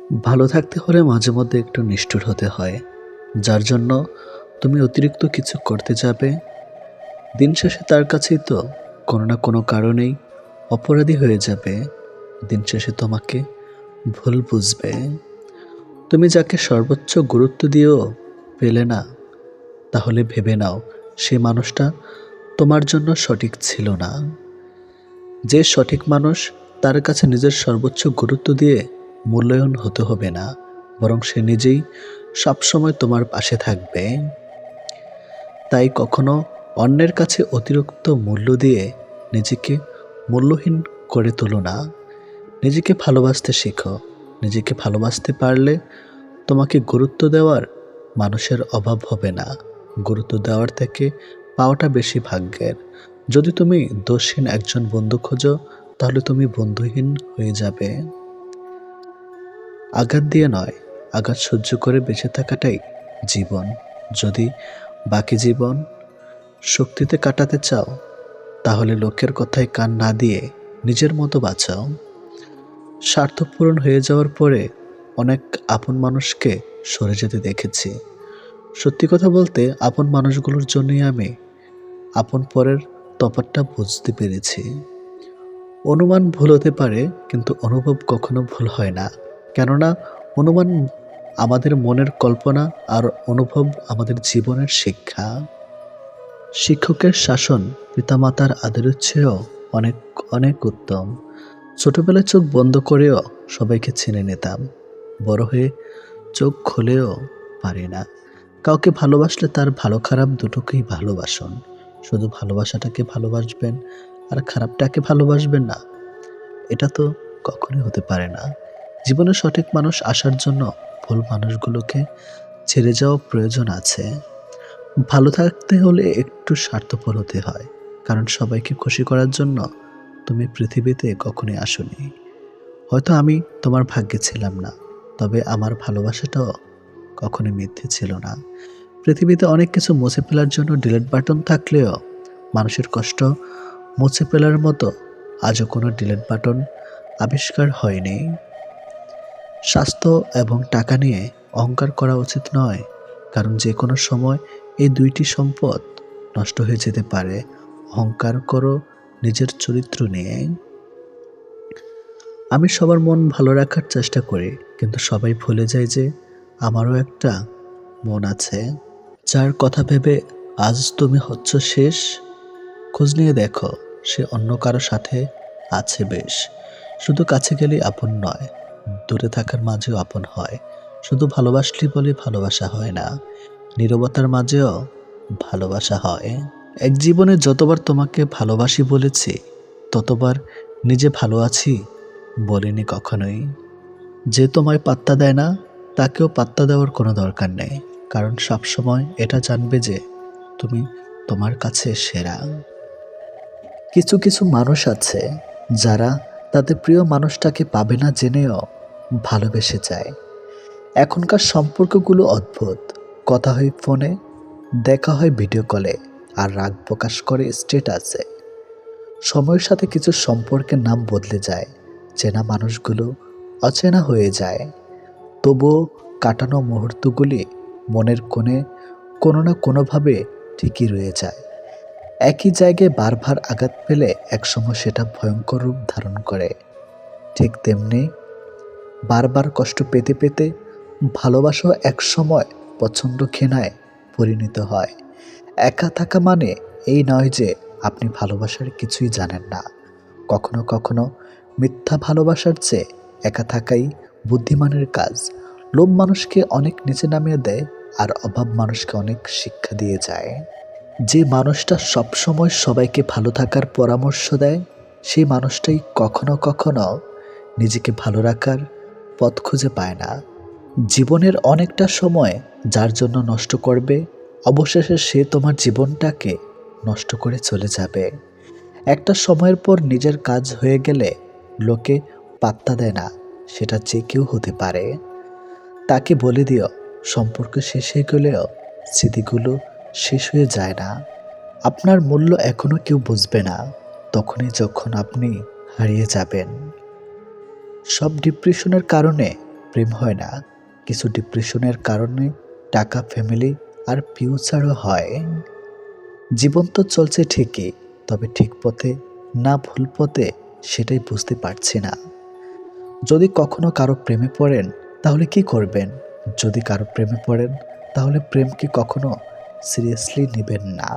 ভালো থাকতে হলে মাঝে মধ্যে একটু নিষ্ঠুর হতে হয়, যার জন্য তুমি অতিরিক্ত কিছু করতে যাবে। দিন শেষে তার কাছেই তো কোনো না কোনো কারণেই অপরাধী হয়ে যাবে। দিন শেষে তোমাকে ভুল বুঝবে। তুমি যাকে সর্বোচ্চ গুরুত্ব দিয়েও পেলে না, তাহলে ভেবে নাও সে মানুষটা তোমার জন্য সঠিক ছিল না। যে সঠিক মানুষ, তার কাছে নিজের সর্বোচ্চ গুরুত্ব দিয়ে মূল্যায়ন হতে হবে না, বরং সে নিজেই সবসময় তোমার পাশে থাকবে। তাই কখনো অন্যের কাছে অতিরিক্ত মূল্য দিয়ে নিজেকে মূল্যহীন করে তোলো না। নিজেকে ভালোবাসতে শেখো। নিজেকে ভালোবাসতে পারলে তোমাকে গুরুত্ব দেওয়ার মানুষের অভাব হবে না। গুরুত্ব দেওয়ার থেকে পাওয়াটা বেশি ভাগ্যের। যদি তুমি দোষহীন একজন বন্ধু খোঁজো, তাহলে তুমি বন্ধুহীন হয়ে যাবে। আঘাত দিয়ে নয়, আঘাত সহ্য করে বেঁচে থাকাটাই জীবন। যদি বাকি জীবন শক্তিতে কাটাতে চাও, তাহলে লোকের কথায় কান না দিয়ে নিজের মতো বাঁচাও। স্বার্থ পূরণ হয়ে যাওয়ার পরে অনেক আপন মানুষকে সরে যেতে দেখেছি। সত্যি কথা বলতে, আপন মানুষগুলোর জন্যই আমি আপন পরের তফাৎটা বুঝতে পেরেছি। অনুমান ভুল হতে পারে, কিন্তু অনুভব কখনো ভুল হয় না। কেননা অনুমান আমাদের মনের কল্পনা, আর অনুভব আমাদের জীবনের শিক্ষা। শিক্ষকের শাসন পিতামাতার আদরের চেয়েও অনেক অনেক উত্তম। ছোটবেলায় চোখ বন্ধ করেও সবাইকে চিনে নিতাম। বড় হয়ে চোখ খুলেও পারি না। কাউকে ভালোবাসলে তার ভালো খারাপ দুটোকেই ভালোবাসুন। শুধু ভালোবাসাটাকে ভালোবাসবেন আর খারাপটাকে ভালোবাসবেন না, এটা তো কখনোই হতে পারে না। জীবনে সঠিক মানুষ আসার জন্য ভুল মানুষগুলোকে ছেড়ে যাওয়া প্রয়োজন আছে। ভালো থাকতে হলে একটু স্বার্থপর হতে হয়, কারণ সবাইকে খুশি করার জন্য তুমি পৃথিবীতে কখনোই আসোনি। হয়তো আমি তোমার ভাগ্যে ছিলাম না, তবে আমার ভালোবাসাটাও কখনোই মিথ্যে ছিল না। পৃথিবীতে অনেক কিছু মুছে ফেলার জন্য ডিলিট বাটন থাকলেও মানুষের কষ্ট মুছে ফেলার মতো আজও কোনো ডিলিট বাটন আবিষ্কার হয়নি। স্বাস্থ্য এবং টাকা নিয়ে অহংকার করা উচিত নয়, কারণ যে কোনো সময় এই দুইটি সম্পদ নষ্ট হয়ে যেতে পারে। অহংকার করো নিজের চরিত্র নিয়ে। আমি সবার মন ভালো রাখার চেষ্টা করি, কিন্তু সবাই ভুলে যায় যে আমারও একটা মন আছে, যার কথা ভেবে আজ তুমি হচ্ছ শেষ। খোঁজ নিয়ে দেখো, সে অন্য কারো সাথে আছে বেশ। শুধু কাছে গেলেই আপন নয়, দূরে থাকার মাঝেও আপন হয়। শুধু ভালোবাসলি বলে ভালোবাসা হয় না, নীরবতার মাঝেও ভালোবাসা হয়। এক জীবনে যতবার তোমাকে ভালোবাসি বলেছি, ততবার নিজে ভালো আছি বলিনি কখনোই। যে তোমায় পাত্তা দেয় না, তাকেও পাত্তা দেওয়ার কোনো দরকার নেই, কারণ সবসময় এটা জানবে যে তুমি তোমার কাছে সেরা। কিছু কিছু মানুষ আছে যারা তাদের প্রিয় মানুষটাকে পাবে না জেনেও ভালোবেসে যায়। এখনকার সম্পর্কগুলো অদ্ভুত। কথা হয় ফোনে, দেখা হয় ভিডিও কলে, আর রাগ প্রকাশ করে স্ট্যাটাসে। সময়ের সাথে কিছু সম্পর্কের নাম বদলে যায়, চেনা মানুষগুলো অচেনা হয়ে যায়। তবুও কাটানো মুহূর্তগুলি মনের কোণে কোনো না কোনোভাবে ঠিকই রয়ে যায়। একই জায়গায় বারবার আঘাত পেলে একসময় সেটা ভয়ঙ্কর রূপ ধারণ করে। ঠিক তেমনি বারবার কষ্ট পেতে পেতে ভালোবাসাও একসময় প্রচণ্ড ঘৃণায় পরিণত হয়। একা থাকা মানে এই নয় যে আপনি ভালোবাসার কিছুই জানেন না। কখনো কখনো মিথ্যা ভালোবাসার চেয়ে একা থাকাই বুদ্ধিমানের কাজ। লোভ মানুষকে অনেক নিচে নামিয়ে দেয়, আর অভাব মানুষকে অনেক শিক্ষা দিয়ে যায়। যে মানুষটা সবসময় সবাইকে ভালো থাকার পরামর্শ দেয়, সেই মানুষটাই কখনো কখনো নিজেকে ভালো রাখার পথ খুঁজে পায় না। জীবনের অনেকটা সময় যার জন্য নষ্ট করবে, অবশেষে সে তোমার জীবনটাকে নষ্ট করে চলে যাবে। একটা সময়ের পর নিজের কাজ হয়ে গেলে লোকে পাত্তা দেয় না, সেটা যে কেউ হতে পারে। তাকে বলে দিও, সম্পর্ক শেষ হয়ে গেলেও স্মৃতিগুলো শেষ হয়ে যায় না। আপনার মূল্য এখনো কেউ বুঝবে না, তখনই যখন আপনি হারিয়ে যাবেন। সব ডিপ্রেশনের কারণে প্রেম হয় না, কিছু ডিপ্রেশনের কারণে টাকা, ফ্যামিলি আর ফিউচারও হয়। জীবন তো চলছে ঠিকই, তবে ঠিক পথে না ভুল পথে সেটাই বুঝতে পারছি না। যদি কখনো কারো প্রেমে পড়েন তাহলে কি করবেন? যদি কারো প্রেমে পড়েন তাহলে প্রেমকে কখনো সিরিয়াসলি নেবেন না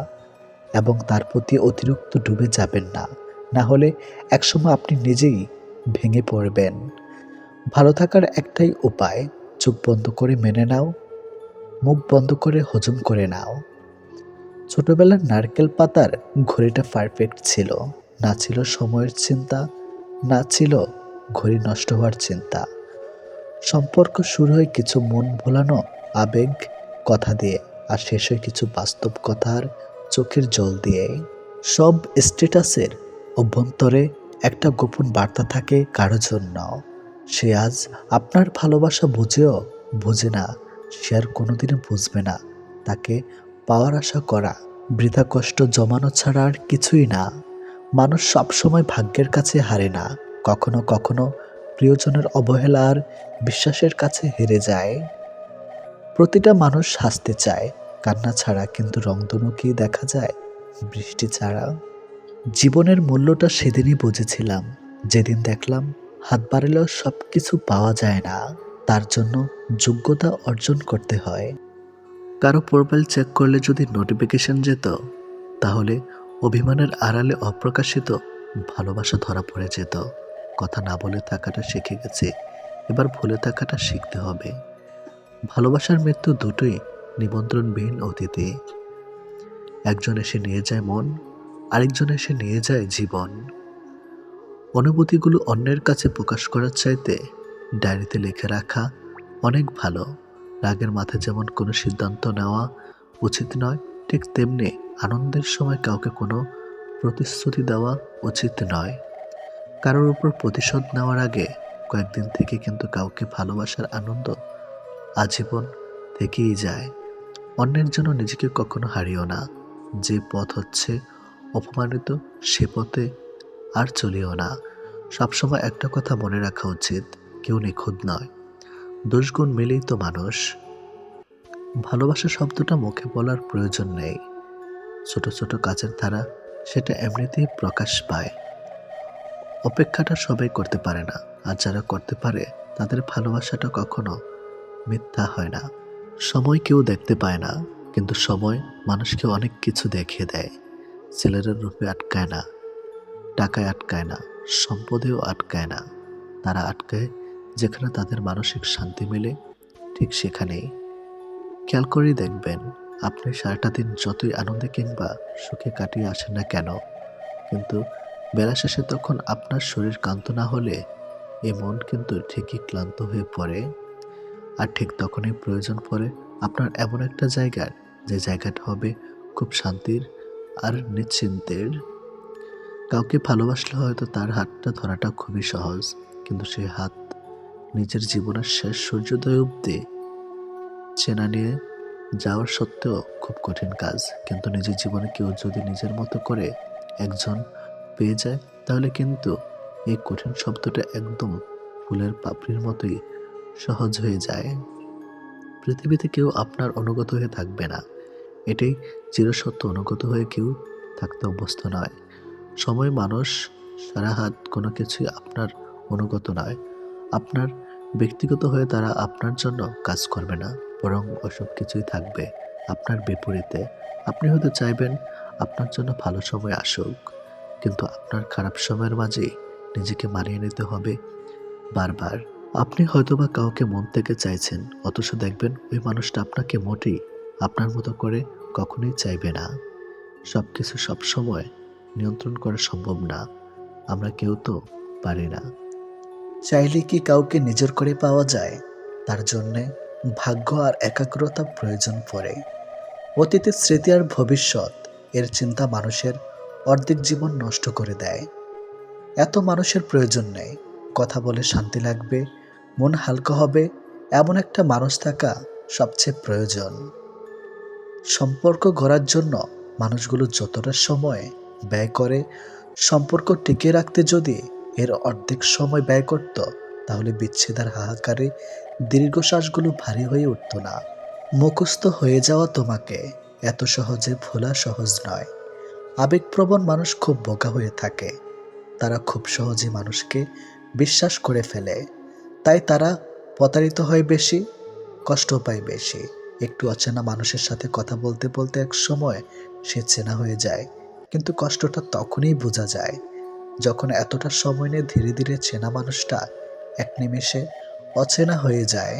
এবং তার প্রতি অতিরিক্ত ডুবে যাবেন না। না হলে একসময় আপনি নিজেই ভেঙে পড়বেন। ভালো থাকার একটাই উপায়, চোখ বন্ধ করে মেনে নাও, মুখ বন্ধ করে হজম করে নাও। ছোটবেলার নারকেল পাতার ঘড়িটা পারফেক্ট ছিল, না ছিল সময়ের চিন্তা, না ছিল ঘড়ি নষ্ট হওয়ার চিন্তা। সম্পর্ক শুরু হয় কিছু মন ভোলানো আবেগ কথা দিয়ে, আর শেষ হয় কিছু বাস্তব কথার চোখের জল দিয়ে। সব স্ট্যাটাসের অভ্যন্তরে একটা গোপন বার্তা থাকে কারো জন্য। সে আজ আপনার ভালোবাসা বুঝেও বুঝে না, সে আর কোনোদিনও বুঝবে না। তাকে পাওয়ার আশা করা বৃথা কষ্ট জমানো ছাড়া আর কিছুই না। মানুষ সবসময় ভাগ্যের কাছে হারে না, কখনো কখনো প্রিয়জনের অবহেলা আর বিশ্বাসের কাছে হেরে যায়। প্রতিটা মানুষ হাসতে চায় কান্না ছাড়া, কিন্তু রংধনু কি দেখা যায় বৃষ্টি ছাড়া? জীবনের মূল্যটা সেদিনই বুঝেছিলাম, যেদিন দেখলাম হাত বাড়ালেও সব কিছু পাওয়া যায় না। তার জন্য যোগ্যতা অর্জন করতে হয়। কারো প্রোফাইল চেক করলে যদি নোটিফিকেশন যেত, তাহলে অভিমানের আড়ালে অপ্রকাশিত ভালোবাসা ধরা পড়ে যেত। কথা না বলে থাকাটা শিখে গেছে, এবার ভুলে থাকাটা শিখতে হবে। ভালোবাসার মৃত্যু দুটোই নিমন্ত্রণবিহীন অতিথি। একজন এসে নিয়ে যায় মন, আরেকজন এসে নিয়ে যায় জীবন। অনুভূতিগুলো অন্যের কাছে প্রকাশ করার চাইতে ডায়েরিতে লিখে রাখা অনেক ভালো। রাগের মাথায় যেমন কোনো সিদ্ধান্ত নেওয়া উচিত নয়, ঠিক তেমনি আনন্দের সময় কাউকে কোনো প্রতিশ্রুতি দেওয়া উচিত নয়। কারোর উপর প্রতিশোধ নেওয়ার আগে কয়েকদিন থেকে কিন্তু কাউকে ভালোবাসার আনন্দ আজীবন থেকেই যায়। অন্যের জন্য নিজেকে কখনো হারিও না। যে পথ হচ্ছে অপমানিত, সে পথে আর চলিও না। সবসময় একটা কথা মনে রাখা উচিত, কেউ নিখুঁত নয়, দোষগুণ মিলেই তো মানুষ। ভালোবাসা শব্দটা মুখে বলার প্রয়োজন নেই। ছোট ছোট কাজের ধারা সেটা এমনিতেই প্রকাশ পায়। অপেক্ষাটা সবাই করতে পারে না, আর যারা করতে পারে তাদের ভালোবাসাটা কখনো মিথ্যা হয় না। সময় কেউ দেখতে পায় না, কিন্তু সময় মানুষকে অনেক কিছু দেখিয়ে দেয়। ছেলেরা রূপে আটকায় না, টাকায় আটকায় না, সম্পদেও আটকায় না। তারা আটকায় যেখানে তাদের মানসিক শান্তি মেলে, ঠিক সেখানেই। খেয়াল করেই দেখবেন, আপনি সারাটা দিন যতই আনন্দে কিংবা সুখে কাটিয়ে আসেন না কেন, কিন্তু বেলা শেষে তখন আপনার শরীর ক্লান্ত না হলে এই মন কিন্তু ঠিকই ক্লান্ত হয়ে পড়ে। আর ঠিক তখনই প্রয়োজন পড়ে আপনার এমন একটা জায়গার, যে জায়গাটা হবে খুব শান্তির আর নিশ্চিন্তের। কাউকে ভালোবাসলে হয়তো তার হাতটা ধরাটা খুবই সহজ, কিন্তু সেই হাত নিজের জীবনের শেষ সূর্যোদয় অবধি চেনা নিয়ে যাওয়ার সত্ত্বেও খুব কঠিন কাজ। কিন্তু নিজের জীবনে কেউ যদি নিজের মতো করে একজন পেয়ে যায়, তাহলে কিন্তু এই কঠিন শব্দটা একদম ফুলের পাপড়ির মতোই সহজ হয়ে যায়। পৃথিবীতে কেউ আপনার অনুগত হয়ে থাকবে না, এটাই চিরসত্য। অনুগত হয়ে কেউ থাকতে অভ্যস্ত নয়। সময়, মানুষ, সারা হাত কোনো কিছুই আপনার অনুগত নয়। আপনার ব্যক্তিগত হয়ে তারা আপনার জন্য কাজ করবে না, বরং ওসব কিছুই থাকবে আপনার বিপরীতে। আপনি হয়তো চাইবেন আপনার জন্য ভালো সময় আসুক, কিন্তু আপনার খারাপ সময়ের মাঝে নিজেকে মানিয়ে নিতে হবে বারবার। আপনি হয়তোবা কাউকে মন থেকে চাইছেন, অথচ দেখবেন ওই মানুষটা আপনাকে মোটেই আপনার মতো করে কখনোই চাইবে না। সব কিছু সবসময় নিয়ন্ত্রণ করা সম্ভব না, আমরা কেউ তো পারি না। চাইলে কি কাউকে নিজের করে পাওয়া যায়? তার জন্যে ভাগ্য আর একাগ্রতা প্রয়োজন পড়ে। অতীতের স্মৃতি আর ভবিষ্যৎ এর চিন্তা মানুষের অর্ধেক জীবন নষ্ট করে দেয়। এত মানুষের প্রয়োজন নেই। কথা বলে শান্তি লাগবে, মন হালকা হবে, এমন একটা মানুষ থাকা সবচেয়ে প্রয়োজন। সম্পর্ক গড়ার জন্য মানুষগুলো যতটা সময় ব্যয় করে, সম্পর্ক টিকিয়ে রাখতে যদি এর অর্ধেক সময় ব্যয় করত, তাহলে বিচ্ছেদের হাহাকারে দীর্ঘশ্বাসগুলো ভারী হয়ে উঠত না। মুখস্থ হয়ে যাওয়া তোমাকে এত সহজে ভোলা সহজ নয়। আবেগপ্রবণ মানুষ খুব বোকা হয়ে থাকে। তারা খুব সহজে মানুষকে বিশ্বাস করে ফেলে। তাই তারা প্রতারিত হয় বেশি, কষ্ট পায় বেশি। একটু অচেনা মানুষের সাথে কথা বলতে বলতে এক সময় সে চেনা হয়ে যায়, কিন্তু কষ্টটা তখনই বোঝা যায় যখন এতটা সময় নিয়ে ধীরে ধীরে চেনা মানুষটা এক নিমেষে অচেনা হয়ে যায়।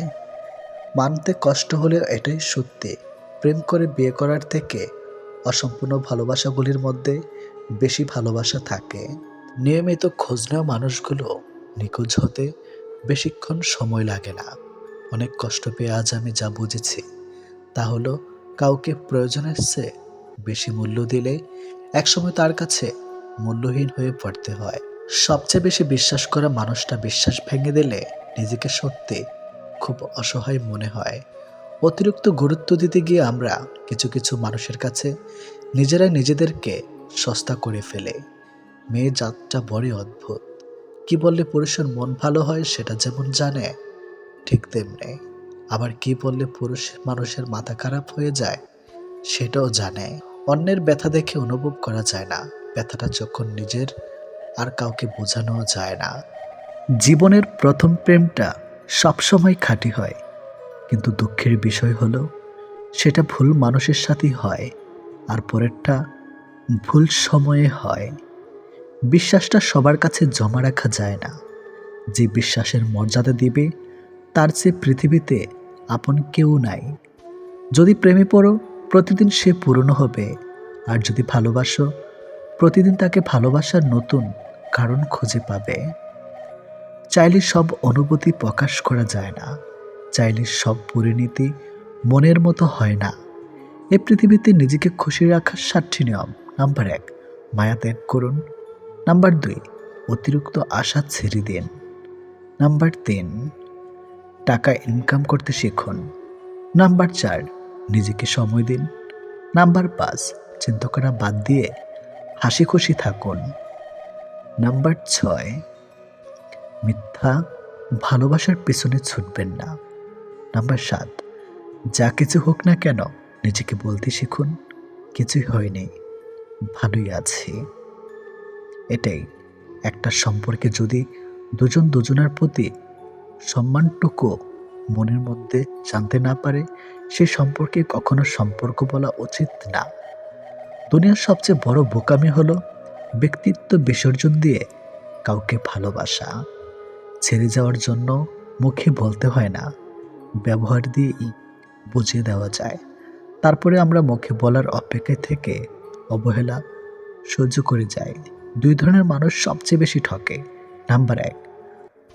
মানতে কষ্ট হলেও এটাই সত্যি, প্রেম করে বিয়ে করার থেকে অসম্পূর্ণ ভালোবাসাগুলির মধ্যে বেশি ভালোবাসা থাকে। নিয়মিত খোঁজ নেওয়া মানুষগুলো নিখোঁজ হতে বেশিক্ষণ সময় লাগে না। অনেক কষ্ট পেয়ে আজ আমি যা বুঝেছি তা হলো, কাউকে প্রয়োজনের চেয়ে বেশি মূল্য দিলে একসময় তার কাছে মূল্যহীন হয়ে পড়তে হয়। সবচেয়ে বেশি বিশ্বাস করা মানুষটা বিশ্বাস ভেঙে দিলে নিজেকে সত্যি খুব অসহায় মনে হয়। অতিরিক্ত গুরুত্ব দিতে গিয়ে আমরা কিছু কিছু মানুষের কাছে নিজেরাই নিজেদেরকে সস্তা করে ফেলে। মেয়ে জাতটা বড়ই অদ্ভুত। কি বললে পুরুষের মন ভালো হয় সেটা যেমন জানে, ঠিক তেমনি আবার কি বললে পুরুষ মানুষের মাথা খারাপ হয়ে যায় সেটাও জানে। অন্যের ব্যথা দেখে অনুভব করা যায় না, ব্যথাটা যখন নিজের আর কাউকে বোঝানো যায় না। জীবনের প্রথম প্রেমটা সবসময় খাঁটি হয়, কিন্তু দুঃখের বিষয় হলো সেটা ভুল মানুষের সাথেই হয়, আর পরেরটা ভুল সময়ে হয়। বিশ্বাসটা সবার কাছে জমা রাখা যায় না। যে বিশ্বাসের মর্যাদা দিবে তার চেয়ে পৃথিবীতে আপন কেউ নাই। যদি প্রেমে পড়ো প্রতিদিন সে পুরনো হবে, আর যদি ভালোবাসো প্রতিদিন তাকে ভালোবাসার নতুন কারণ খুঁজে পাবে। চাইলে সব অনুভূতি প্রকাশ করা যায় না, চাইলে সব পরিণতি মনের মতো হয় না। এ পৃথিবীতে নিজেকে খুশি রাখার 7টি নিয়ম। নাম্বার 1, মায়া ত্যাগ করুন। নাম্বার 2, অতিরিক্ত আশা ছেড়ে দিন। নাম্বার 3, টাকা ইনকাম করতে শিখুন। নাম্বার 4, নিজেকে সময় দিন। নাম্বার 5, চিন্তা করা বাদ দিয়ে হাসি খুশি থাকুন। নাম্বার 6, মিথ্যা ভালোবাসার পেছনে ছুটবেন না। নাম্বার 7, যা কিছু হোক না কেন নিজেকে বলতে শিখুন, কিছুই হয়নি, ভালোই আছি। এটাই একটা সম্পর্কে যদি দুজন দুজনের প্রতি সম্মানটুকু মনের মধ্যে জানতে না পারে, সে সম্পর্কে কখনো সম্পর্ক বলা উচিত না। দুনিয়ার সবচেয়ে বড় বোকামি হলো ব্যক্তিত্ব বিসর্জন দিয়ে কাউকে ভালোবাসা। ছেড়ে যাওয়ার জন্য মুখে বলতে হয় না, ব্যবহার দিয়েই বুঝিয়ে দেওয়া যায়। তারপরে আমরা মুখে বলার অপেক্ষায় থেকে অবহেলা সহ্য করে যাই। 2 ধরনের মানুষ সবচেয়ে বেশি ঠকে। নাম্বার 1,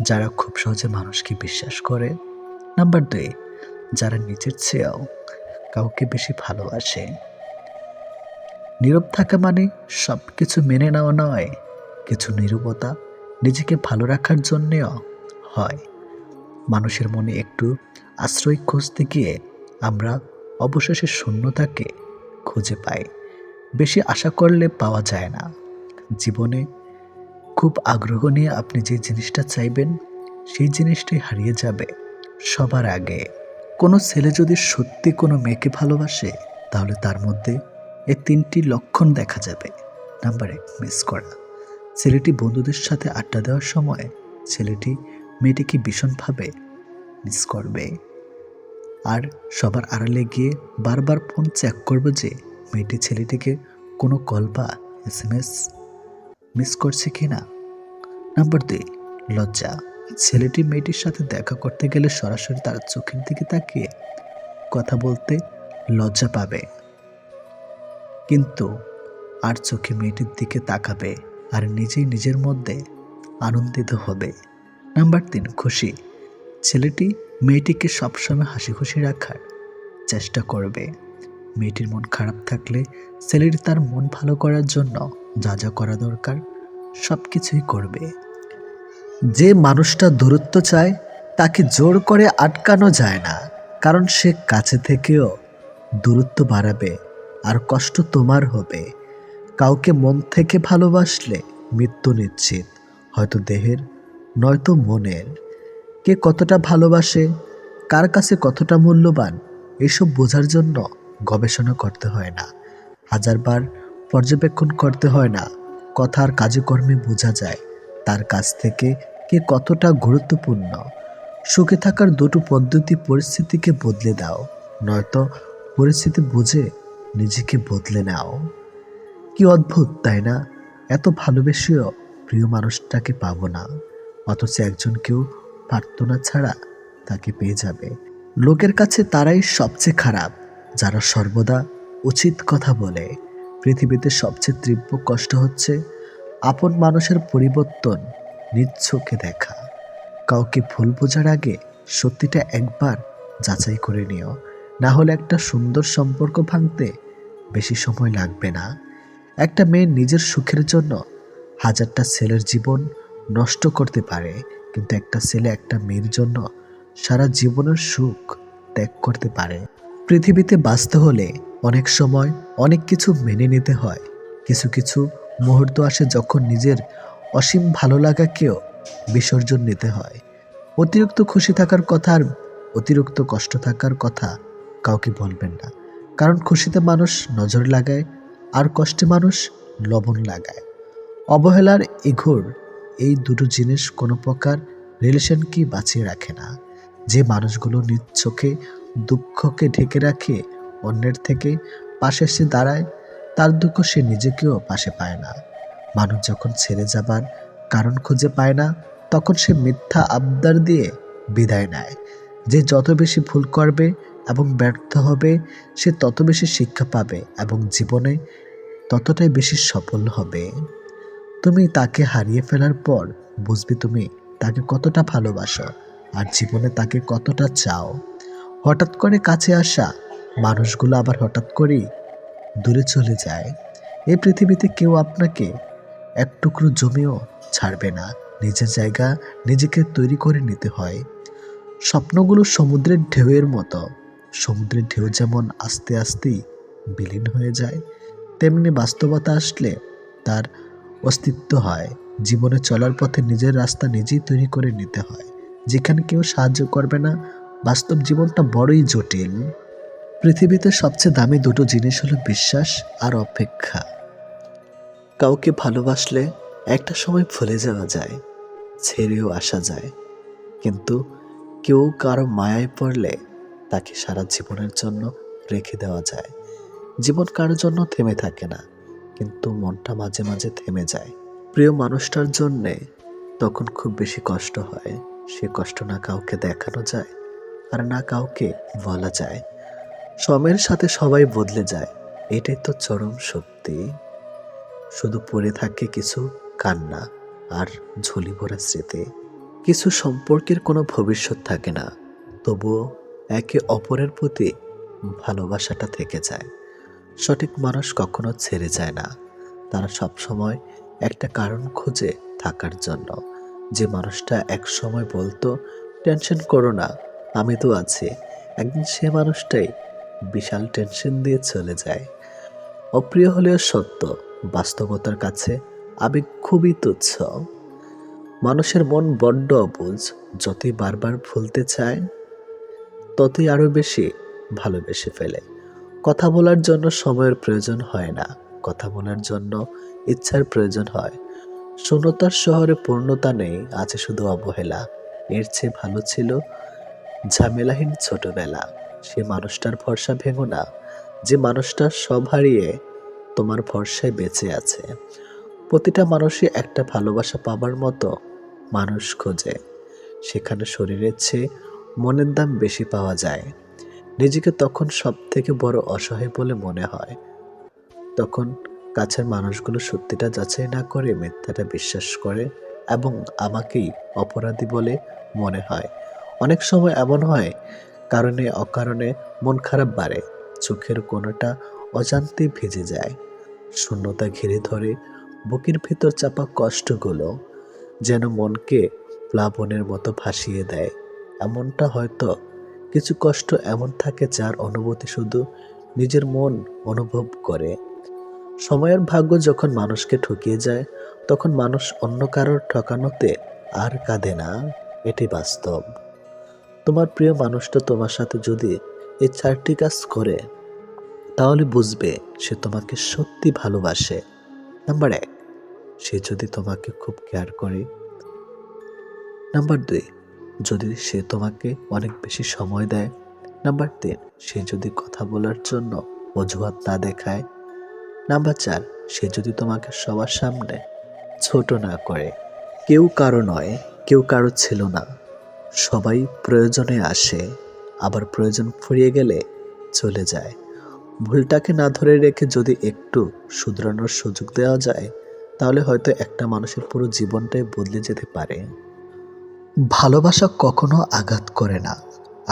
যারা খুব সহজে মানুষকে বিশ্বাস করে। নাম্বার 2, যারা নিজের চেয়েও কাউকে বেশি ভালোবাসে। নীরব থাকা মানে সব কিছু মেনে নেওয়া নয়, কিছু নীরবতা নিজেকে ভালো রাখার জন্যেও হয়। মানুষের মনে একটু আশ্রয় খুঁজতে গিয়ে আমরা অবশেষে শূন্যতাকে খুঁজে পাই। বেশি আশা করলে পাওয়া যায় না। জীবনে খুব আগ্রহ নিয়ে আপনি যে জিনিসটা চাইবেন সেই জিনিসটাই হারিয়ে যাবে সবার আগে। কোনো ছেলে যদি সত্যি কোনো মেয়েকে ভালোবাসে তাহলে তার মধ্যে এই 3টি লক্ষণ দেখা যাবে। নাম্বার 1, মিস করা। ছেলেটি বন্ধুদের সাথে আড্ডা দেওয়ার সময় ছেলেটি মেয়েটিকে ভীষণভাবে মিস করবে, আর সবার আড়ালে গিয়ে বারবার ফোন চেক করবে যে মেয়েটি ছেলেটিকে কোনো কল বা SMS মিস করছে কিনা। নাম্বার 2, লজ্জা। ছেলেটি মেয়েটির সাথে দেখা করতে গেলে সরাসরি তার চোখের দিকে তাকিয়ে কথা বলতে লজ্জা পাবে, কিন্তু আর চোখে মেয়েটির দিকে তাকাবে আর নিজেই নিজের মধ্যে আনন্দিত হবে। নাম্বার 3, খুশি। ছেলেটি মেয়েটিকে সবসময় হাসি খুশি রাখার চেষ্টা করবে। মেয়েটির মন খারাপ থাকলে ছেলেটি তার মন ভালো করার জন্য যা যা করা দরকার সব কিছুই করবে। যে মানুষটা দূরত্ব চায় তাকে জোর করে আটকানো যায় না, কারণ সে কাছে থেকেও দূরত্ব বাড়াবে আর কষ্ট তোমার হবে। কাউকে মন থেকে ভালোবাসলে মৃত্যু নিশ্চিত, হয়তো দেহের নয়তো মনের। কে কতটা ভালোবাসে, কার কাছে কতটা মূল্যবান, এসব বোঝার জন্য গবেষণা করতে হয় না, হাজারবার পর্যবেক্ষণ করতে হয় না। কথার কাজে কর্মে বোঝা যায় তার কাছ থেকে কে কতটা গুরুত্বপূর্ণ। সুখে থাকার দুটো পদ্ধতি: পরিস্থিতিকে বদলে দাও, নয়তো পরিস্থিতি বুঝে নিজেকে বদলে নাও। কি অদ্ভুত তাই না? এত ভালোবেসেও প্রিয় মানুষটাকে পাবো না, অথচ একজনকেও প্রার্থনা ছাড়া তাকে পেয়ে যাবে। লোকের কাছে তারাই সবচেয়ে খারাপ যারা সর্বদা উচিত কথা বলে। পৃথিবীতে সবচেয়ে তীব্র কষ্ট হচ্ছে আপন মানুষের পরিবর্তন নিজ চোখে দেখা। কাউকে ভুল বোঝার আগে সত্যিটা একবার যাচাই করে নিও, না হলে একটা সুন্দর সম্পর্ক ভাঙতে বেশি সময় লাগবে না। একটা মেয়ে নিজের সুখের জন্য হাজারটা ছেলের জীবন নষ্ট করতে পারে, কিন্তু একটা ছেলে একটা মেয়ের জন্য সারা জীবনের সুখ ত্যাগ করতে পারে। পৃথিবীতে বাঁচতে হলে অনেক সময় অনেক কিছু মেনে নিতে হয়। কিছু কিছু মুহূর্ত আসে যখন নিজের অসীম ভালো লাগাকেও বিসর্জন নিতে হয়। অতিরিক্ত খুশি থাকার কথা আর অতিরিক্ত কষ্ট থাকার কথা কাউকে বলবেন না, কারণ খুশিতে মানুষ নজর লাগায় আর কষ্টে মানুষ লবণ লাগায়। অবহেলার ইঘোর এই দুটো জিনিস কোনো প্রকার রিলেশনকে বাঁচিয়ে রাখে না। যে মানুষগুলো নিজ চোখে দুঃখকে ঢেকে রাখে, অন্যের থেকে পাশে এসে দাঁড়ায়, তার দুঃখ সে নিজেকেও পাশে পায় না। মানুষ যখন ছেড়ে যাবার কারণ খুঁজে পায় না, তখন সে মিথ্যা আবদার দিয়ে বিদায় নেয়। যে যত বেশি ভুল করবে এবং ব্যর্থ হবে, সে তত বেশি শিক্ষা পাবে এবং জীবনে ততটাই বেশি সফল হবে। তুমি তাকে হারিয়ে ফেলার পর বুঝবে তুমি তাকে কতটা ভালোবাসো আর জীবনে তাকে কতটা চাও। হঠাৎ করে কাছে আসা মানুষগুলো আবার হঠাৎ করেই দূরে চলে যায়। এই পৃথিবীতে কেউ আপনাকে এক টুকরো জমিও ছাড়বে না। নিজের জায়গা নিজেকে তৈরি করে নিতে হয়। স্বপ্নগুলো সমুদ্রের ঢেউয়ের মতো। সমুদ্রের ঢেউ যেমন আস্তে আস্তেই বিলীন হয়ে যায়, তেমনি বাস্তবতা আসলে তার অস্তিত্ব হয়। জীবনে চলার পথে নিজের রাস্তা নিজেই তৈরি করে নিতে হয়। যেখানে কেউ সাহায্য করবে না, বাস্তব জীবনটা বড়ই জটিল। পৃথিবীতে সবচেয়ে দামি দুটো জিনিস হলো বিশ্বাস আর অপেক্ষা। কাউকে ভালোবাসলে একটা সময় ভুলে যাওয়া যায়, ছেড়েও আসা যায়, কিন্তু কেউ কারো মায়ায় পড়লে তাকে সারা জীবনের জন্য রেখে দেওয়া যায়। জীবন কারোর জন্য থেমে থাকে না, কিন্তু মনটা মাঝে মাঝে থেমে যায়। প্রিয় মানুষটার জন্যে তখন খুব বেশি কষ্ট হয়। সে কষ্ট না কাউকে দেখানো যায় আর না কাউকে বলা যায়। সময়ের সাথে সবাই বদলে যায়, এটাই তো চরম সত্যি। শুধু পড়ে থাকে কিছু কান্না আর ঝুলি ভরা স্মৃতি। কিছু সম্পর্কের কোনো ভবিষ্যৎ থাকে না, তবুও একে অপরের প্রতি ভালোবাসাটা থেকে যায়। সঠিক মানুষ কখনো ছেড়ে যায় না, তারা সবসময় একটা কারণ খুঁজে থাকার জন্য। যে মানুষটা এক সময় বলতো টেনশন করো না, আমি তো আছি, একদিন সে মানুষটাই বিশাল টেনশন দিয়ে চলে যায়। অপ্রিয় হলেও সত্য, বাস্তবতার কাছে আবেগ খুবই তুচ্ছ। মানুষের মন বড্ড অবুঝ, যতই বারবার ভুলতে চায় ততই আরো বেশি ভালোবেসে ফেলে। কথা বলার জন্য সময়ের প্রয়োজন হয় না, কথা বলার জন্য ইচ্ছার প্রয়োজন হয়। শূন্যতার শহরে পূর্ণতা নেই, আছে শুধু অবহেলা। এর চেয়ে ভালো ছিল ঝামেলাহীন ছোটবেলা। সে মানুষটার ভরসা ভেঙো না, যে মানুষটা সব হারিয়ে তোমার ভরসায় বেঁচে আছে। প্রতিটা মানুষই একটা ভালোবাসা পাবার মতো মানুষ খোঁজে, সেখানে শরীরের চেয়ে মনের দাম বেশি পাওয়া যায়। নিজেকে তখন সব থেকে বড় অসহায় বলে মনে হয়, তখন কাছের মানুষগুলো সত্যিটা যাচাই না করে মিথ্যাটা বিশ্বাস করে এবং আমাকেই অপরাধী বলে মনে হয়। অনেক সময় এমন হয়, কারণে অকারণে মন খারাপ বাড়ে, চোখের কোণাটা অজান্তে ভিজে যায়, শূন্যতা ঘিরে ধরে, বুকের ভিতর চাপা কষ্টগুলো যেন মনকে প্লাবনের মতো ভাসিয়ে দেয়। এমনটা হয়তো কিছু কষ্ট এমন থাকে যার অনুভূতি শুধু নিজের মন অনুভব করে। সময়ের ভাগ্য যখন মানুষকে ঠকিয়ে যায়, তখন মানুষ অন্য কারোর ঠকানোতে আর কাঁদে না, এটি বাস্তব। তোমার প্রিয় মানুষটা তোমার সাথে যদি এই 4টি কাজ করে, তাহলে বুঝবে সে তোমাকে সত্যি ভালোবাসে। নাম্বার 1, সে যদি তোমাকে খুব কেয়ার করে। নাম্বার 2, যদি সে তোমাকে অনেক বেশি সময় দেয়। নাম্বার 3, সে যদি কথা বলার জন্য অজুহাত না দেখায়। নাম্বার 4, সে যদি তোমাকে সবার সামনে ছোট না করে। কেউ কারো নয়, কেউ কারো ছিল না। সবাই প্রয়োজনে আসে, আবার প্রয়োজন ফুরিয়ে গেলে চলে যায়। ভুলটাকে না ধরে রেখে যদি একটু শুধরানোর সুযোগ দেওয়া যায়, তাহলে হয়তো একটা মানুষের পুরো জীবনটাই বদলে যেতে পারে। ভালোবাসা কখনো আঘাত করে না,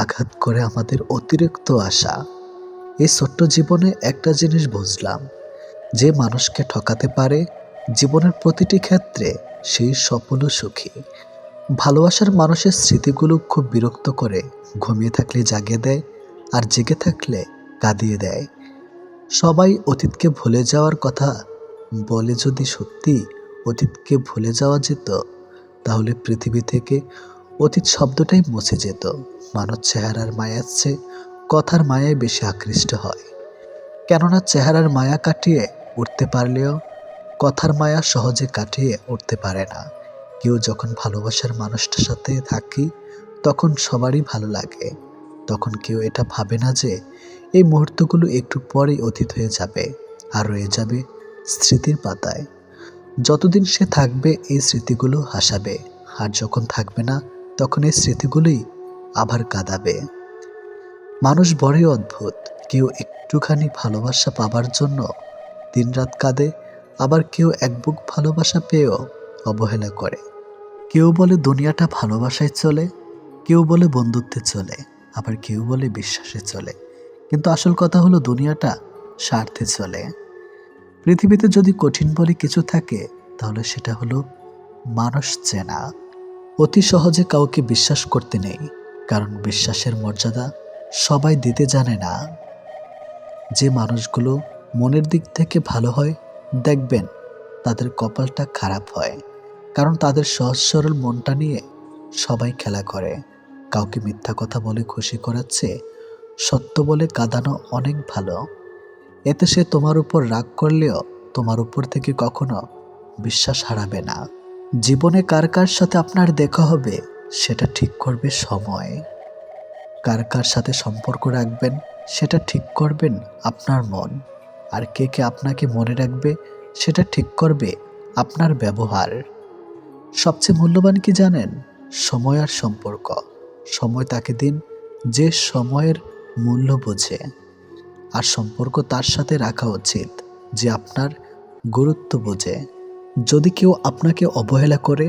আঘাত করে আমাদের অতিরিক্ত আশা। এই ছোট্ট জীবনে একটা জিনিস বুঝলাম, যে মানুষকে ঠকাতে পারে জীবনের প্রতিটি ক্ষেত্রে সেই সফল ও সুখী। ভালোবাসার মানুষের স্মৃতিগুলো খুব বিরক্ত করে, ঘুমিয়ে থাকলে জাগিয়ে দেয়, আর জেগে থাকলে কাঁদিয়ে দেয়। সবাই অতীতকে ভুলে যাওয়ার কথা বলে, যদি সত্যি অতীতকে ভুলে যাওয়া যেত, তাহলে পৃথিবী থেকে অতীত শব্দটাই মুছে যেত। মানুষ চেহারার মায়ার চেয়ে কথার মায়ায় বেশি আকৃষ্ট হয়, কেননা চেহারার মায়া কাটিয়ে উঠতে পারলেও কথার মায়া সহজে কাটিয়ে উঠতে পারে না। কেউ যখন ভালোবাসার মানুষটার সাথে থাকি, তখন সবারই ভালো লাগে। তখন কেউ এটা ভাবে না যে এই মুহূর্তগুলো একটু পরেই অতীত হয়ে যাবে, আর রয়ে যাবে স্মৃতির পাতায়। যতদিন সে থাকবে এই স্মৃতিগুলো হাসাবে, আর যখন থাকবে না, তখন এই স্মৃতিগুলোই আবার কাঁদাবে। মানুষ বড়ই অদ্ভুত। কেউ একটুখানি ভালোবাসা পাবার জন্য দিনরাত কাঁদে, আবার কেউ এক বুক ভালোবাসা পেয়েও অবহেলা করে। কেউ বলে দুনিয়াটা ভালোবাসায় চলে, কেউ বলে বন্ধুত্বে চলে, আবার কেউ বলে বিশ্বাসে চলে। কিন্তু আসল কথা হলো দুনিয়াটা স্বার্থে চলে। পৃথিবীতে যদি কঠিন বলে কিছু থাকে, তাহলে সেটা হলো মানুষ চেনা। অতি সহজে কাউকে বিশ্বাস করতে নেই, কারণ বিশ্বাসের মর্যাদা সবাই দিতে জানে না। যে মানুষগুলো মনের দিক থেকে ভালো হয়, দেখবেন তাদের কপালটা খারাপ হয়, কারণ তাদের সহজ সরল মনটা নিয়ে সবাই খেলা করে। কাউকে মিথ্যা কথা বলে খুশি করাচ্ছে সত্য বলে কাঁদানো অনেক ভালো। এতে সে তোমার উপর রাগ করলেও তোমার উপর থেকে কখনো বিশ্বাস হারাবে না। জীবনে কার কার সাথে আপনার দেখা হবে, সেটা ঠিক করবে সময়। কার কার সাথে সম্পর্ক রাখবেন, সেটা ঠিক করবেন আপনার মন। আর কে কে আপনাকে মনে রাখবে, সেটা ঠিক করবে আপনার ব্যবহার। সবচেয়ে মূল্যবান কি জানেন? সময় আর সম্পর্ক। সময় তাকে দিন যে সময়ের মূল্য বোঝে, আর সম্পর্ক তার সাথে রাখা উচিত যে আপনার গুরুত্ব বোঝে। যদি কেউ আপনাকে অবহেলা করে,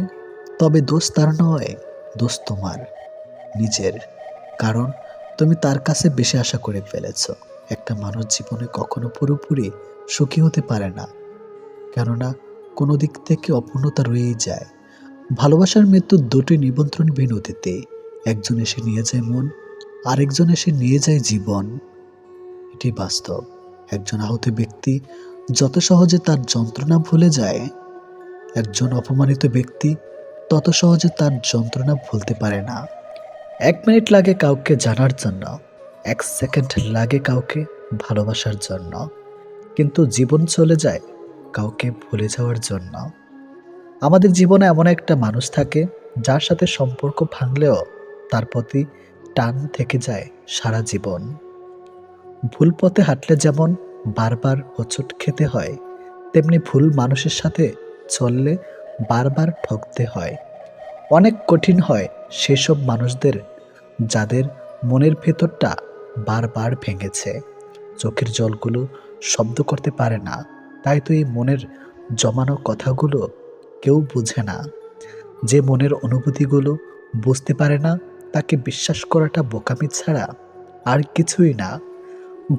তবে দোষ তার নয়, দোষ তোমার নিজের। কারণ তুমি তার কাছে বেশি আশা করে ফেলেছ। একটা মানুষ জীবনে কখনো পুরোপুরি সুখী হতে পারে না, কেননা কোনো দিক থেকে অপূর্ণতা রয়েই যায়। ভালোবাসার মৃত্যুর দুটি নিমন্ত্রণহীন অতিথি। একজন এসে নিয়ে যায় মন, আরেকজন এসে নিয়ে যায় জীবন। এটি বাস্তব। একজন আহত ব্যক্তি যত সহজে তার যন্ত্রণা ভুলে যায়, একজন অপমানিত ব্যক্তি তত সহজে তার যন্ত্রণা ভুলতে পারে না। 1 মিনিট লাগে কাউকে জানার জন্য, 1 সেকেন্ড লাগে কাউকে ভালোবাসার জন্য, কিন্তু জীবন চলে যায় কাউকে ভুলে যাওয়ার জন্য। আমাদের জীবনে এমন একটা মানুষ থাকে, যার সাথে সম্পর্ক ভাঙলেও তার প্রতি টান থেকে যায় সারা জীবন। ভুল পথে হাঁটলে যেমন বারবার হোঁচট খেতে হয়, তেমনি ভুল মানুষের সাথে চললে বারবার ঠকতে হয়। অনেক কঠিন হয় সেসব মানুষদের যাদের মনের ভেতরটা বারবার ভেঙেছে। চোখের জলগুলো শব্দ করতে পারে না, তাই তো এই মনের জমানো কথাগুলো কেউ বুঝে না। যে মনের অনুভূতিগুলো বুঝতে পারে না, তাকে বিশ্বাস করাটা বোকামি ছাড়া আর কিছুই না।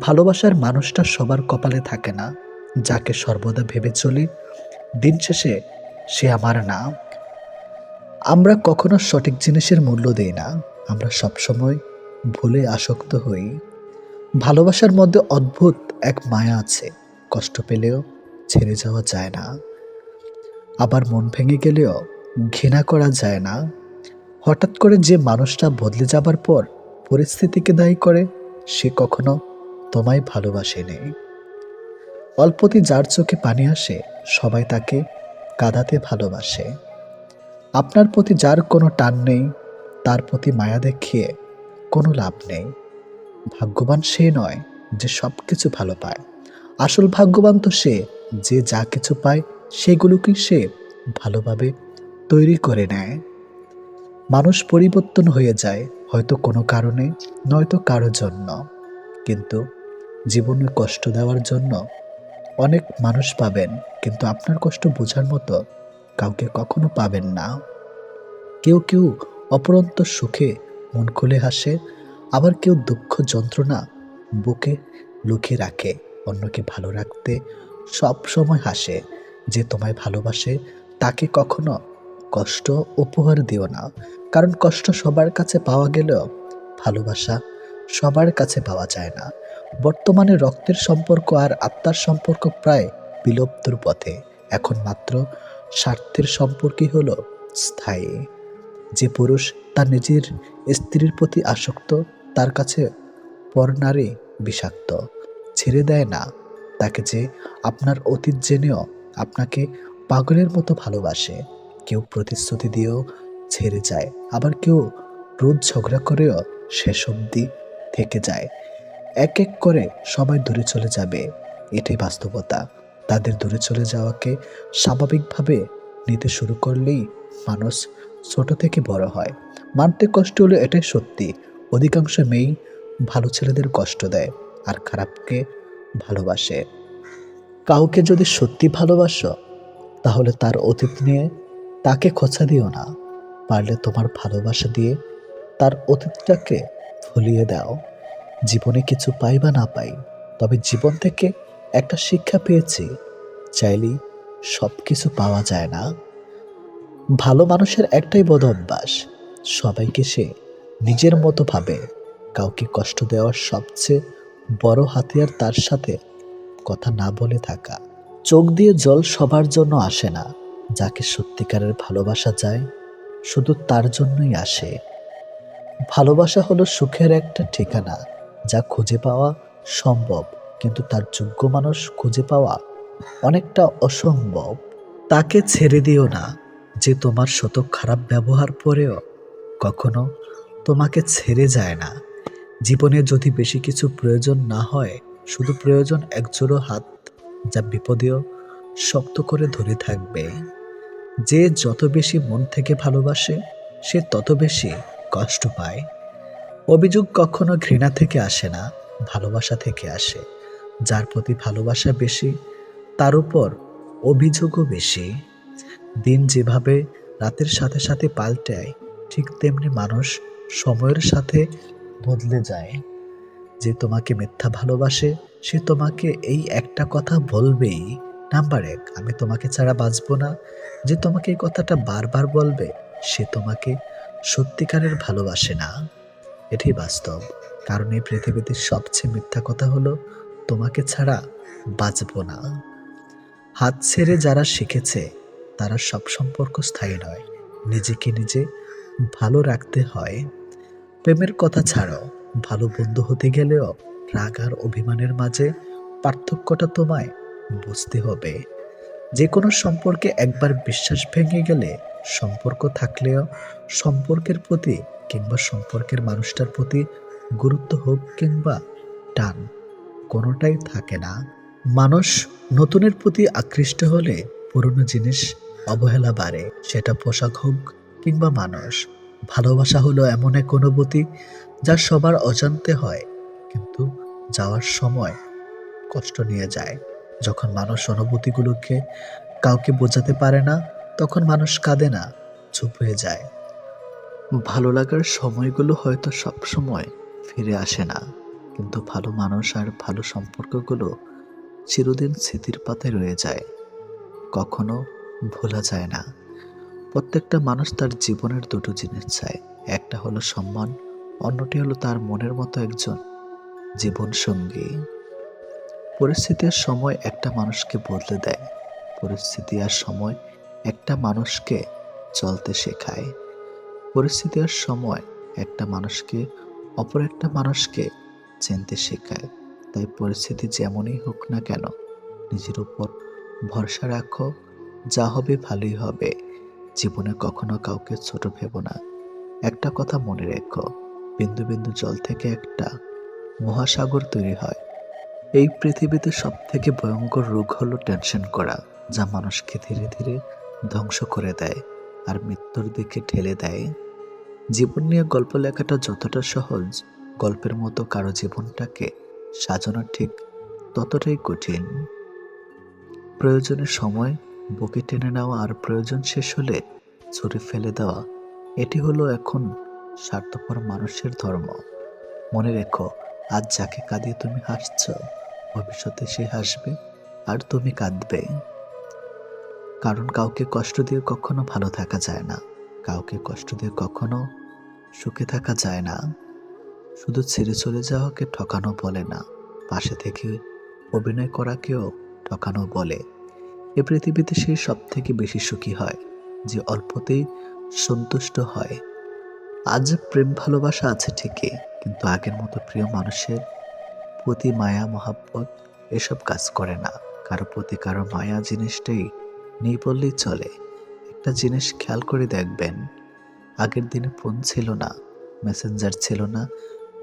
ভালোবাসার মানুষটা সবার কপালে থাকে না। যাকে সর্বদা ভেবে চলি দিন শেষে সে আমার না। আমরা কখনো সঠিক জিনিসের মূল্য দেই না, আমরা সবসময় ভুলে আসক্ত হই। ভালোবাসার মধ্যে অদ্ভুত এক মায়া আছে, কষ্ট পেলেও ছেড়ে যাওয়া যায় না, আবার মন ভেঙে গেলেও ঘৃণা করা যায় না। হঠাৎ করে যে মানুষটা বদলে যাবার পর পরিস্থিতিকে দায়ী করে, সে কখনো তোমায় ভালোবাসেনি। অল্পতে যার চোখে পানি আসে, সবাই তাকে কাঁদাতে ভালোবাসে। আপনার প্রতি যার কোনো টান নেই, তার প্রতি মায়া দেখিয়ে কোনো লাভ নেই। ভাগ্যবান সে নয় যে সব কিছু ভালো পায়, আসল ভাগ্যবান তো সে যে যা কিছু পায় সেগুলোকেই সে ভালোভাবে তৈরি করে নেয়। মানুষ পরিবর্তন হয়ে যায়, হয়তো কোনো কারণে, নয়তো কারো জন্য। কিন্তু জীবনে কষ্ট দেওয়ার জন্য অনেক মানুষ পাবেন, কিন্তু আপনার কষ্ট বোঝার মতো কাউকে কখনো পাবেন না। কেউ কেউ অপরন্ত সুখে মন খুলে হাসে, আবার কেউ দুঃখ যন্ত্রণা বুকে লুকিয়ে রাখে। অন্যকে ভালো রাখতে সব সময় হাসে। যে তোমায় ভালোবাসে তাকে কখনো কষ্ট উপহার দিও না, কারণ কষ্ট সবার কাছে পাওয়া গেলেও ভালোবাসা সবার কাছে পাওয়া যায় না। বর্তমানে রক্তের সম্পর্ক আর আত্মার সম্পর্ক প্রায় বিলুপ্তর পথে। এখন মাত্র স্বার্থের সম্পর্কই হলো স্থায়ী। যে পুরুষ তার নিজের স্ত্রীর প্রতি আসক্ত, তার কাছে পরনারী বিষাক্ত। ছেড়ে দেয় না তাকে যে আপনার অতীত জেনেও আপনাকে পাগলের মতো ভালোবাসে। কেউ প্রতিশ্রুতি দিয়েও ছেড়ে যায়, আবার কেউ রোজ ঝগড়া করেও শেষ অবধি থেকে যায়। এক এক করে সবাই দূরে চলে যাবে, এটাই বাস্তবতা। তাদের দূরে চলে যাওয়াকে স্বাভাবিকভাবে নিতে শুরু করলেই মানুষ ছোট থেকে বড় হয়। মানতে কষ্ট হলো, এটাই সত্যি। অধিকাংশ মেয়েই ভালো ছেলেদের কষ্ট দেয় আর খারাপকে ভালোবাসে। কাউকে যদি সত্যি ভালোবাসো, তাহলে তার অতীত নিয়ে তাকে খোঁচা দিও না। পারলে তোমার ভালোবাসা দিয়ে তার অতীতটাকে ভুলিয়ে দাও। জীবনে কিছু পাই বা না পাই, তবে জীবন থেকে একটা শিক্ষা পেয়েছি, চাইলেই সব কিছু পাওয়া যায় না। ভালো মানুষের একটাই বদ অভ্যাস, সবাইকে সে নিজের মতো ভাবে। কাউকে কষ্ট দেওয়ার সবচেয়ে বড় হাতিয়ার তার সাথে কথা না বলে থাকা। চোখ দিয়ে জল সবার জন্য আসে না, যাকে সত্যিকারের ভালোবাসা যায় শুধু তার জন্যই আসে। ভালোবাসা হলো সুখের একটা ঠিকানা, যা খুঁজে পাওয়া সম্ভব, কিন্তু তার যোগ্য মানুষ খুঁজে পাওয়া অনেকটা অসম্ভব। তাকে ছেড়ে দিও না যে তোমার শত খারাপ ব্যবহার পরেও কখনো তোমাকে ছেড়ে যায় না। জীবনে যদি বেশি কিছু প্রয়োজন না হয়, শুধু প্রয়োজন একজোড়ো হাত, যা বিপদেও শক্ত করে ধরে থাকবে। যে যত বেশি মন থেকে ভালোবাসে, সে তত বেশি কষ্ট পায়। অভিযোগ কখনো ঘৃণা থেকে আসে না, ভালোবাসা থেকে আসে। যার প্রতি ভালোবাসা বেশি, তার উপর অভিযোগও বেশি। দিন যেভাবে রাতের সাথে সাথে পাল্টায়, ঠিক তেমনি মানুষ সময়ের সাথে বদলে যায়। যে তোমাকে মিথ্যা ভালোবাসে, সে তোমাকে এই একটা কথা বলবেই, নাম্বার এক, আমি তোমাকে ছাড়া বাঁচবো না। যে তোমাকে এই কথাটা বারবার বলবে, সে তোমাকে সত্যিকারের ভালোবাসে না। এটাই বাস্তব। কারণ এই পৃথিবীতে সবচেয়ে মিথ্যা কথা হলো, তোমাকে ছাড়া বাঁচবো না। হাত ছেড়ে যারা শিখেছে, তারা সব সম্পর্ক স্থায়ী নয়। নিজেকে নিজে ভালো রাখতে হয়। প্রেমের কথা ছাড়ো, ভালো বন্ধু হতে গেলেও রাগ আর অভিমানের মাঝে পার্থক্যটা তোমায় বুঝতে হবে। যে কোনো সম্পর্কে একবার বিশ্বাস ভেঙে গেলে, সম্পর্ক থাকলেও সম্পর্কের প্রতি কিংবা সম্পর্কের মানুষটার প্রতি গুরুত্ব হোক কিংবা টান, কোনোটাই থাকে না। মানুষ নতুনের প্রতি আকৃষ্ট হলে পুরনো জিনিস অবহেলা বাড়ে, সেটা পোশাক হোক কিংবা মানুষ। ভালোবাসা হলো এমন এক অনুভূতি যা সবার অজান্তে হয়, কিন্তু যাওয়ার সময় কষ্ট নিয়ে যায়। যখন মানুষ অনুভূতিগুলোকে কাউকে বোঝাতে পারে না, তখন মানুষ কাঁদে না, চুপ হয়ে যায়। ভালো লাগার সময়গুলো হয়তো সব সময় ফিরে আসে না, কিন্তু ভালো মানুষ আর ভালো সম্পর্কগুলো চিরদিন স্মৃতির পাতায় রয়ে যায়, কখনো ভোলা যায় না। প্রত্যেকটা মানুষ তার জীবনের দুটো জিনিস চায়, একটা হলো সম্মান, অন্যটি হলো তার মনের মতো একজন জীবন সঙ্গী। পরিস্থিতির সময় একটা মানুষকে বদলে দেয়, পরিস্থিতি আর সময় একটা মানুষকে চলতে শেখায়। পরিস্থিতি আর সময় একটা মানুষকে অপর একটা মানুষকে চিনতে শেখায়। তাই পরিস্থিতি যেমনই হোক না কেন, নিজের উপর ভরসা রাখো, যা হবে ভালোই হবে। জীবনে কখনো কাউকে ছোট ভেবো না। একটা কথা মনে রেখো, বিন্দু বিন্দু জল থেকে একটা মহাসাগর তৈরি হয়। এই পৃথিবীতে সব থেকে ভয়ঙ্কর রোগ হলো টেনশন করা, যা মানুষকে ধীরে ধীরে ধ্বংস করে দেয় আর মৃত্যুর দিকে ঠেলে দেয়। জীবন নিয়ে গল্প লেখাটা যতটা সহজ, গল্পের মতো কারো জীবনটাকে সাজানো ঠিক ততটাই কঠিন। প্রয়োজনের সময় বুকে টেনে নেওয়া আর প্রয়োজন শেষ হলে ছুঁড়ে ফেলে দেওয়া, এটি হলো এখন স্বার্থপর মানুষের ধর্ম। মনে রেখো, আজ যাকে কাঁদিয়ে তুমি হাসছ, ভবিষ্যতে সে হাসবে আর তুমি কাঁদবে। কারণ কাউকে কষ্ট দিয়ে কখনো ভালো থাকা যায় না, কাউকে কষ্ট দিয়ে কখনো সুখে থাকা যায় না। শুধু ছেড়ে চলে যাওয়াকে ঠকানো বলে না, পাশে থেকে অভিনয় করাকেও ঠকানো বলে। এ পৃথিবীতে সে সব থেকে বেশি সুখী হয় যে অল্পতেই সন্তুষ্ট হয়। আজ প্রেম ভালোবাসা আছে ঠিকই, কিন্তু আগের মতো প্রিয় মানুষের প্রতি মায়া মহাব্বত এসব কাজ করে না। কারো প্রতি কারো মায়া জিনিসটাই নেই বললেই চলে। একটা জিনিস খেয়াল করে দেখবেন, আগের দিনে ফোন ছিল না, মেসেঞ্জার ছিল না,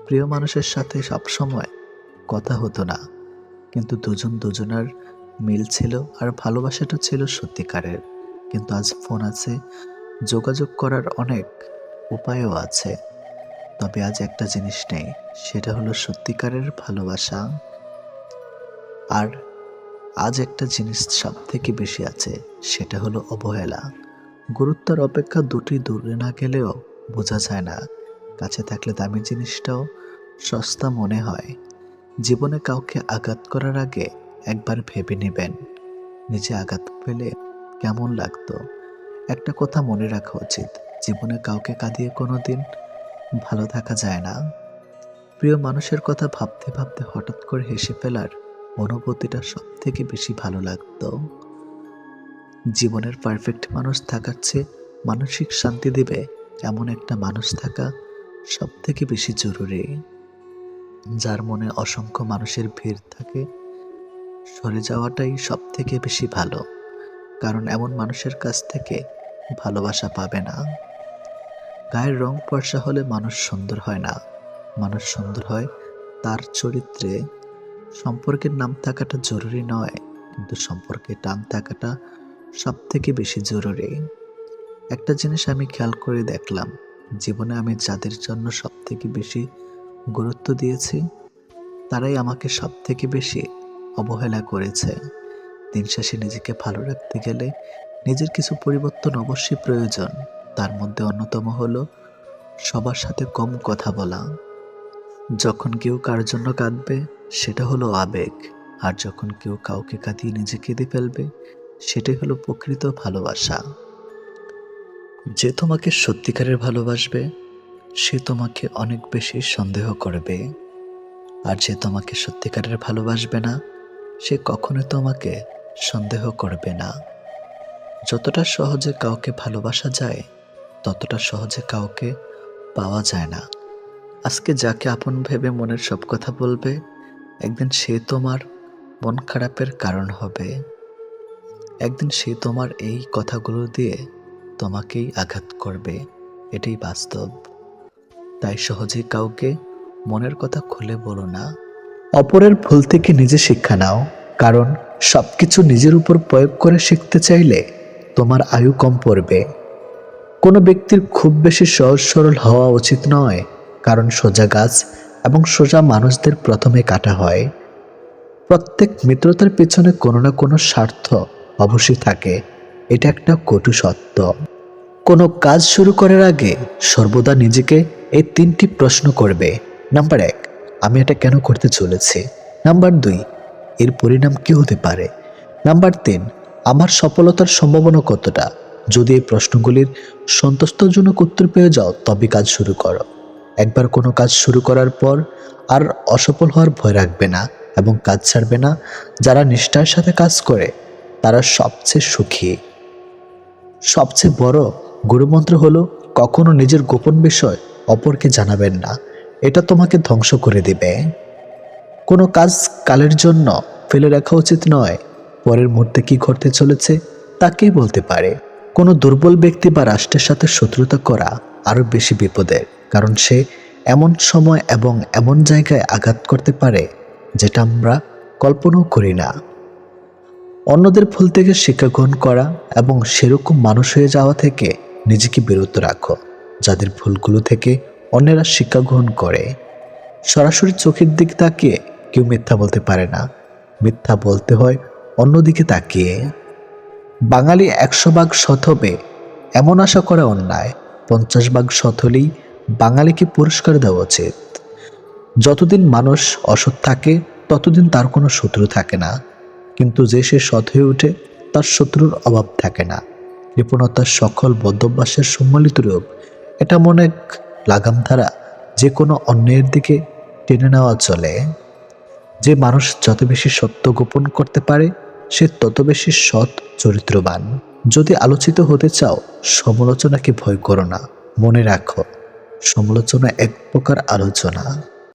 প্রিয় মানুষের সাথে সবসময় কথা হতো না, কিন্তু দুজন দুজনার মিল ছিল আর ভালোবাসাটা ছিল সত্যিকারের। কিন্তু আজ ফোন আছে, যোগাযোগ করার অনেক উপায়ও আছে, তবে আজ একটা জিনিস নেই, সেটা হলো সত্যিকারের ভালোবাসা। আর আজ একটা জিনিস সব থেকে বেশি আছে, সেটা হলো অবহেলা। গুরুত্বের অপেক্ষা দুটি দূরে না গেলেও বোঝা যায় না, কাছে থাকলে দামি জিনিসটাও সস্তা মনে হয়। জীবনে কাউকে আঘাত করার আগে একবার ভেবে নেবেন, নিজে আঘাত পেলে কেমন লাগতো। একটা কথা মনে রাখা উচিত, জীবনে কাউকে কাঁদিয়ে কোনোদিন ভালো থাকা যায় না। প্রিয় মানুষের কথা ভাবতে ভাবতে হঠাৎ করে হেসে ফেলার অনুভূতিটা সব থেকে বেশি ভালো লাগতো। জীবনের পারফেক্ট মানুষ থাকার চেয়ে মানসিক শান্তি দেবে এমন একটা মানুষ থাকা সব থেকে বেশি জরুরি। যার মনে অসংখ্য মানুষের ভিড় থাকে, সরে যাওয়াটাই সব থেকে বেশি ভালো, কারণ এমন মানুষের কাছ থেকে ভালোবাসা পাবে না। গায়ের রং ফর্সা হলে মানুষ সুন্দর হয় না, মানুষ সুন্দর হয় তার চরিত্রে। সম্পর্কের নাম থাকাটা জরুরি নয়, কিন্তু সম্পর্কে টান থাকাটা সব থেকে বেশি জরুরি। একটা জিনিস আমি খেয়াল করে দেখলাম, জীবনে আমি যাদের জন্য সব থেকে বেশি গুরুত্ব দিয়েছি, তারাই আমাকে সব থেকে বেশি অবহেলা করেছে। দিন শেষে নিজেকে ভালো রাখতে গেলে নিজের কিছু পরিবর্তন অবশ্যই প্রয়োজন। তার মধ্যে অন্যতম হলো সবার সাথে কম কথা বলা। যখন কেউ কার জন্য কাঁদবে, সেটা হলো আবেগ, আর যখন কেউ কাউকে কাঁদিয়ে নিজে কেঁদে ফেলবে, সেটাই হলো প্রকৃত ভালোবাসা। যে তোমাকে সত্যিকারের ভালোবাসবে, সে তোমাকে অনেক বেশি সন্দেহ করবে, আর যে তোমাকে সত্যিকারের ভালোবাসবে না, সে কখনো তোমাকে সন্দেহ করবে না। যতটা সহজে কাউকে ভালোবাসা যায়, ততটা সহজে কাউকে পাওয়া যায় না। আজকে যাকে আপন ভেবে মনের সব কথা বলবে, একদিন সে তোমার মন খারাপের কারণ হবে। একদিন সে তোমার এই কথাগুলো দিয়ে তোমাকেই আঘাত করবে, এটাই বাস্তব। তাই সহজেই কাউকে মনের কথা খুলে বলো না। অপরের ভুল থেকে নিজে শিক্ষা নাও, কারণ সবকিছু নিজের উপর প্রয়োগ করে শিখতে চাইলে তোমার আয়ু কম পড়বে। কোনো ব্যক্তির খুব বেশি সহজ সরল হওয়া উচিত নয়, কারণ সোজা গাছ এবং সোজা মানুষদের প্রথমে কাটা হয়। প্রত্যেক মিত্রতার পেছনে কোনো না কোনো স্বার্থ অবশ্যই থাকে, এটা একটা কটু সত্য। কোনো কাজ শুরু করার আগে সর্বদা নিজেকে এই 3টি প্রশ্ন করবে। নাম্বার 1, আমি এটা কেন করতে চলেছি? নাম্বার 2, এর পরিণাম কি হতে পারে? নাম্বার 3, আমার সফলতার সম্ভাবনা কতটা? যদি এই প্রশ্নগুলির সন্তুষ্টজনক উত্তর পেয়ে যাও, তবে কাজ শুরু করো। একবার কোনো কাজ শুরু করার পর আর অসফল হওয়ার ভয় রাখবে না এবং কাজ ছাড়বে না। যারা নিষ্ঠার সাথে কাজ করে, তারা সবচেয়ে সুখী। সবচেয়ে বড় গুরুমন্ত্র হলো কখনো নিজের গোপন বিষয় অপরকে জানাবেন না, এটা তোমাকে ধ্বংস করে দিবে। কোনো কাজ কালের জন্য ফেলে রাখা উচিত নয়, পরের মুহূর্তে কি ঘটতে চলেছে তা কে বলতে পারে। কোনো দুর্বল ব্যক্তি বা রাষ্ট্রের সাথে শত্রুতা করা আরও বেশি বিপদের, কারণ সে এমন সময় এবং এমন জায়গায় আঘাত করতে পারে যেটা আমরা কল্পনাও করি না। অন্যদের ভুল থেকে শিক্ষা গ্রহণ করা এবং সেরকম মানুষ হয়ে যাওয়া থেকে নিজেকে বিরত রাখো যাদের ভুলগুলো থেকে অন্যেরা শিক্ষা গ্রহণ করে। সরাসরি চোখের দিকে তাকিয়ে কেউ মিথ্যা বলতে পারে না, মিথ্যা বলতে হয় অন্যদিকে তাকিয়ে। বাঙালি ১০০ ভাগ সৎ হবে এমন আশা করা অন্যায়, ৫০ ভাগ সৎ হলেই বাঙালিকে পুরস্কার দেওয়া উচিত। যতদিন মানুষ অসৎ থাকে ততদিন তার কোনো শত্রু থাকে না, কিন্তু যে সে সৎ হয়ে ওঠে তার শত্রুর অভাব থাকে না। কৃপণতার সকল বদ্ধভ্যাসের সম্মিলিত রূপ, এটা মনে এক লাগাম ধারা, যে কোনো অন্যায়ের দিকে টেনে নেওয়া চলে। যে মানুষ যত বেশি সত্য গোপন করতে পারে সে তত বেশি সৎ চরিত্রবান। যদি আলোচিত হতে চাও সমালোচনাকে ভয় করো না, মনে রাখো সমালোচনা এক প্রকার আলোচনা।